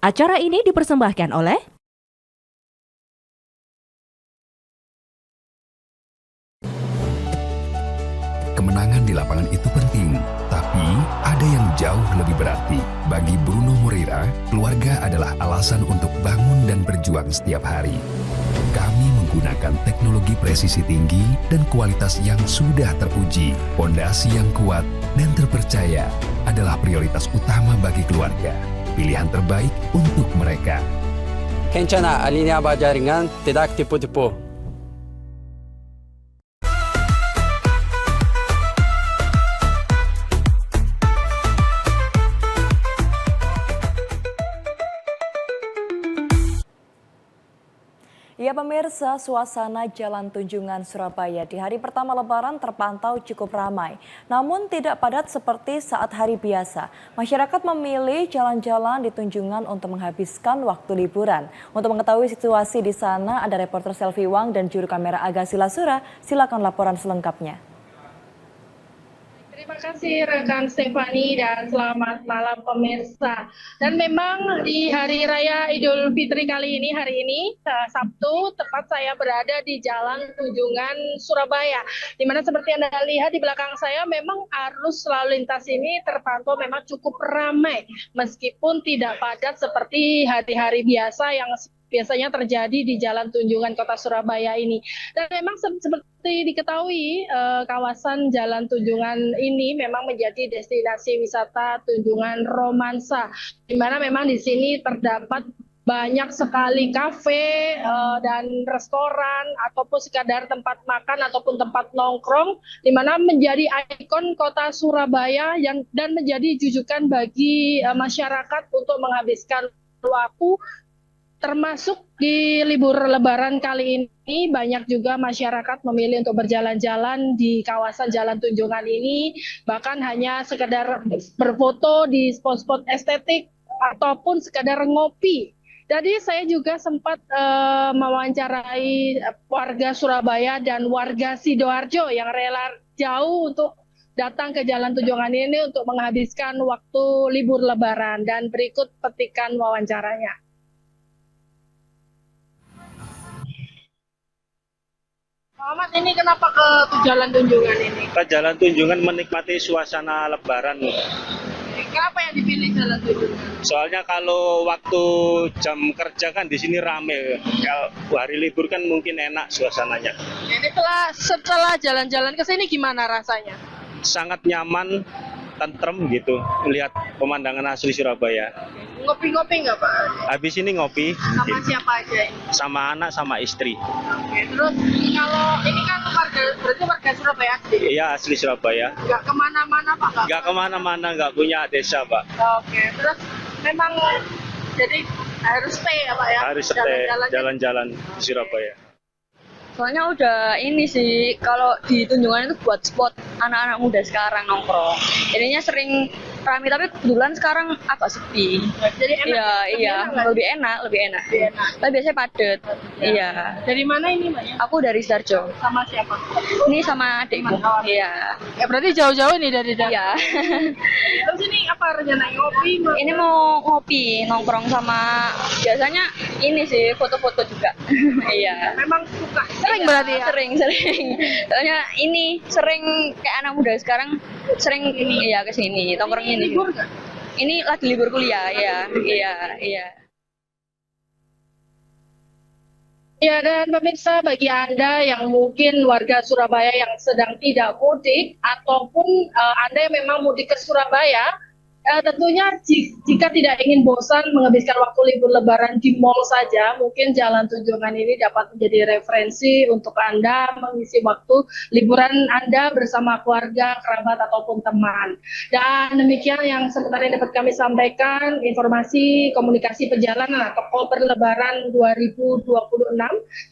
Acara ini dipersembahkan oleh kemenangan di lapangan itu penting, tapi ada yang jauh lebih berarti. Bagi Bruno Moreira, keluarga adalah alasan untuk bangun dan berjuang setiap hari. Kami menggunakan teknologi presisi tinggi dan kualitas yang sudah teruji. Fondasi yang kuat dan terpercaya adalah prioritas utama bagi keluarga. Pilihan terbaik untuk mereka. Kencana alinea bajaringan tidak tipu-tipu. Ya pemirsa, suasana Jalan Tunjungan Surabaya di hari pertama Lebaran terpantau cukup ramai. Namun tidak padat seperti saat hari biasa. Masyarakat memilih jalan-jalan di Tunjungan untuk menghabiskan waktu liburan. Untuk mengetahui situasi di sana, ada reporter Selvi Wang dan juru kamera Agassi Lasura. Silakan laporan selengkapnya. Terima kasih rekan Stefani dan selamat malam pemirsa. Dan memang di Hari Raya Idul Fitri kali ini, hari ini Sabtu, tepat saya berada di Jalan Tunjungan Surabaya. Di mana seperti Anda lihat di belakang saya memang arus lalu lintas ini terpantau memang cukup ramai. Meskipun tidak padat seperti hari-hari biasa yang biasanya terjadi di Jalan Tunjungan Kota Surabaya ini. Dan memang seperti diketahui, kawasan Jalan Tunjungan ini memang menjadi destinasi wisata Tunjungan romansa, di mana memang di sini terdapat banyak sekali kafe dan restoran ataupun sekadar tempat makan ataupun tempat nongkrong, di mana menjadi ikon kota Surabaya dan menjadi jujukan bagi masyarakat untuk menghabiskan waktu. Termasuk di libur Lebaran kali ini, banyak juga masyarakat memilih untuk berjalan-jalan di kawasan Jalan Tunjungan ini, bahkan hanya sekedar berfoto di spot-spot estetik ataupun sekedar ngopi. Jadi saya juga sempat mewawancarai warga Surabaya dan warga Sidoarjo yang rela jauh untuk datang ke Jalan Tunjungan ini untuk menghabiskan waktu libur Lebaran. Dan berikut petikan wawancaranya. Muhammad, ini kenapa ke Jalan Tunjungan ini? Ke Jalan Tunjungan menikmati suasana Lebaran. Kenapa yang dipilih Jalan Tunjungan? Soalnya kalau waktu jam kerja kan di sini rame. Kalau hari libur kan mungkin enak suasananya. Ini setelah jalan-jalan ke sini gimana rasanya? Sangat nyaman, tentrem gitu, melihat pemandangan asli Surabaya. Ngopi-ngopi nggak Pak? Habis ini ngopi. Sama siapa aja ini? Sama anak, sama istri. Oke, terus kalau ini kan berarti warga Surabaya asli? Iya, asli Surabaya. Nggak kemana-mana Pak? Nggak kemana-mana, nggak punya desa Pak. Oke, terus memang jadi harus stay ya Pak ya? Harus jalan-jalan di Surabaya. Soalnya udah ini sih, kalau di Tunjungan itu buat spot anak-anak muda sekarang nongkrong. Jadinya sering ramai, tapi kebetulan sekarang agak sepi. Jadi enak? Iya, lebih enak. Tapi biasanya padat. Iya. Dari mana ini Mbak ya? Aku dari Sidoarjo. Sama siapa? Ini sama adikku. Iya. Ya berarti jauh-jauh nih dari Jakarta. Iya. Terus ini apa rencana ngopi? Ini mau ngopi, nongkrong sama biasanya ini sih foto-foto juga. Iya. Memang suka. Sering berarti ya? Sering. Soalnya ini sering kayak anak muda sekarang sering ini ya ke sini, nongkrong ini. Libur nggak? Ini lagi libur kuliah, iya. Ya, dan pemirsa, bagi Anda yang mungkin warga Surabaya yang sedang tidak mudik ataupun Anda yang memang mudik ke Surabaya, tentunya jika tidak ingin bosan menghabiskan waktu libur Lebaran di mal saja, mungkin Jalan Tunjungan ini dapat menjadi referensi untuk Anda mengisi waktu liburan Anda bersama keluarga, kerabat, ataupun teman. Dan demikian yang sebentar dapat kami sampaikan, informasi komunikasi perjalanan atau Koper Lebaran 2026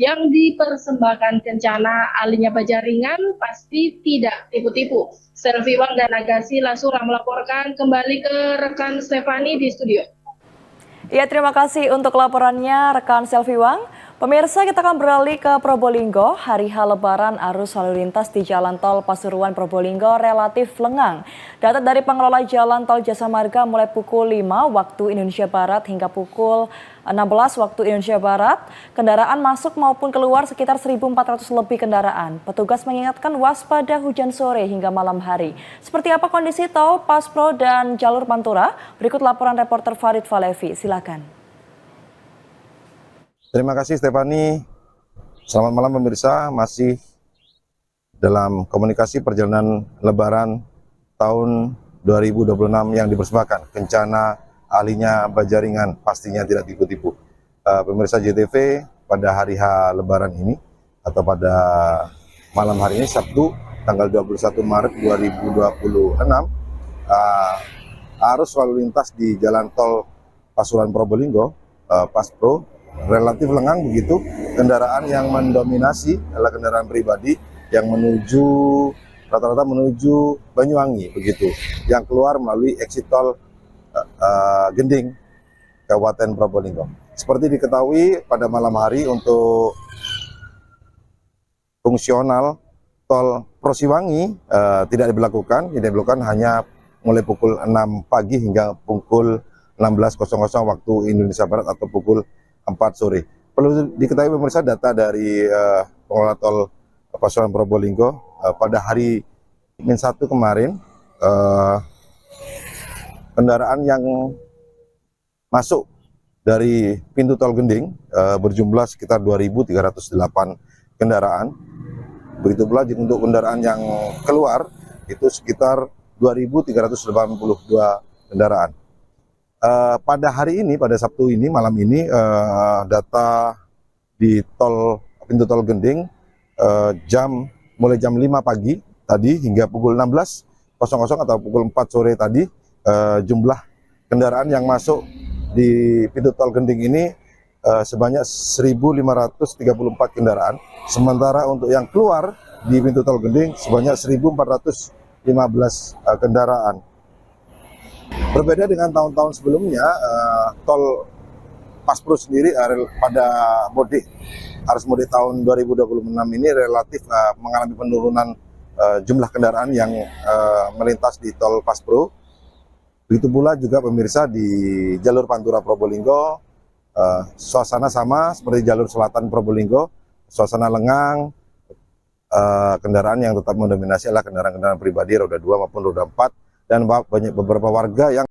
yang dipersembahkan Kencana Alinya Bajaringan, pasti tidak tipu-tipu. Selvi Wang dan Agassi Lasura melaporkan, kembali ke rekan Stefani di studio. Ya, terima kasih untuk laporannya rekan Selvi Wang. Pemirsa, kita akan beralih ke Probolinggo. Hari H Lebaran, arus lalu lintas di Jalan Tol Pasuruan Probolinggo relatif lengang. Data dari pengelola Jalan Tol Jasa Marga mulai pukul 5 waktu Indonesia Barat hingga pukul 16 waktu Indonesia Barat, kendaraan masuk maupun keluar sekitar 1.400 lebih kendaraan. Petugas mengingatkan waspada hujan sore hingga malam hari. Seperti apa kondisi tol, Paspro, dan jalur Pantura? Berikut laporan reporter Farid Falevi. Silakan. Terima kasih Stefani. Selamat malam pemirsa, masih dalam komunikasi perjalanan Lebaran tahun 2026 yang dipersembahkan. Kencana ahlinya Bajaringan, pastinya tidak tipu-tipu. Pemirsa JTV, pada hari H Lebaran ini atau pada malam hari ini Sabtu tanggal 21 Maret 2026, arus lalu lintas di Jalan Tol Pasuruan Probolinggo, Paspro, relatif lengang begitu. Kendaraan yang mendominasi adalah kendaraan pribadi yang menuju rata-rata menuju Banyuwangi begitu, yang keluar melalui exit tol Gending, Kabupaten Probolinggo. Seperti diketahui pada malam hari untuk fungsional tol Prosiwangi tidak diberlakukan hanya mulai pukul 6 pagi hingga pukul 16.00 waktu Indonesia Barat atau pukul 4 sore. Perlu diketahui pemirsa, data dari pengelola tol Pasuruan Probolinggo pada hari Min-1 kemarin, kendaraan yang masuk dari pintu tol Gending berjumlah sekitar 2.308 kendaraan. Begitu pula untuk kendaraan yang keluar itu sekitar 2.382 kendaraan. Pada hari ini, pada Sabtu ini, malam ini, data di pintu tol Gending mulai jam 5 pagi tadi hingga pukul 16.00 atau pukul 4 sore tadi, jumlah kendaraan yang masuk di pintu tol Gending ini sebanyak 1.534 kendaraan. Sementara untuk yang keluar di pintu tol Gending sebanyak 1.415 kendaraan. Berbeda dengan tahun-tahun sebelumnya, tol Paspro sendiri pada arus mudik tahun 2026 ini relatif mengalami penurunan jumlah kendaraan yang melintas di tol Paspro. Begitu pula juga pemirsa di jalur Pantura Probolinggo, suasana sama seperti jalur selatan Probolinggo, suasana lengang, kendaraan yang tetap mendominasi adalah kendaraan-kendaraan pribadi roda 2 maupun roda 4, dan banyak beberapa warga yang